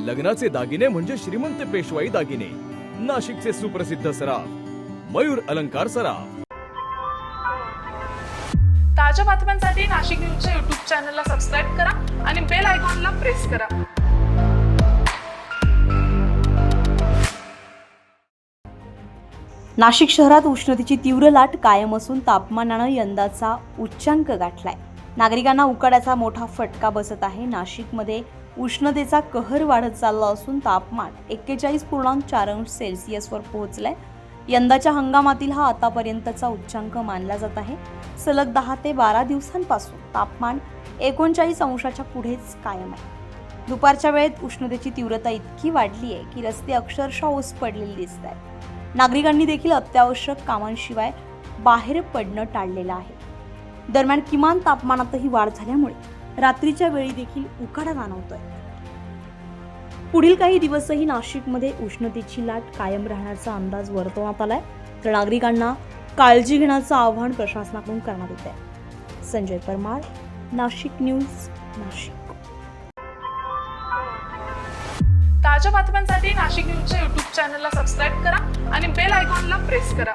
लग्नाचे दागिने म्हणजे श्रीमंत पेशवाई दागिने, नाशिकचे सुप्रसिद्ध सराफ मयूर अलंकार सराफ। ताज्या बातम्यांसाठी नाशिक न्यूजच्या YouTube चॅनलला सबस्क्राईब करा आणि बेल आयकॉनला प्रेस करा। नाशिक शहरात उष्णतेची तीव्र लाट कायम असून तापमानानं यंदाचा उच्चांक गाठलाय। नागरिकांना उकाड्याचा मोठा फटका बसत आहे। नाशिकमध्ये उष्णतेचा कहर वाढत चालला असून तापमान 41.4 अंश सेल्सिअसवर पोहोचलंय। यंदाच्या हंगामातील हा आतापर्यंतचा उच्चांक मानला जात आहे। सलग 10 ते 12 दिवसांपासून तापमान 39 अंशाच्या पुढेच कायम आहे। दुपारच्या वेळेत उष्णतेची तीव्रता इतकी वाढली आहे की रस्ते अक्षरशः ओस पडलेले दिसत आहेत। नागरिकांनी देखील अत्यावश्यक कामांशिवाय बाहेर पडणं टाळलेलं आहे। दरम्यान किमान तापमानातही वाढ झाल्यामुळे रात्रीच्या वेळी देखील उकाडा जाणवतोय। पुढील काही दिवसही नाशिकमध्ये उष्णतेची लाट कायम राहण्याचा अंदाज वर्तवण्यात आलाय, तर नागरिकांना काळजी घेण्याचं आवाहन प्रशासनाकडून करण्यात येत आहे। संजय परमार, नाशिक न्यूज, नाशिक। ताज्या बातम्यांसाठी नाशिक न्यूजच्या YouTube चॅनलला सबस्क्राईब करा आणि बेल आयकॉनला प्रेस करा।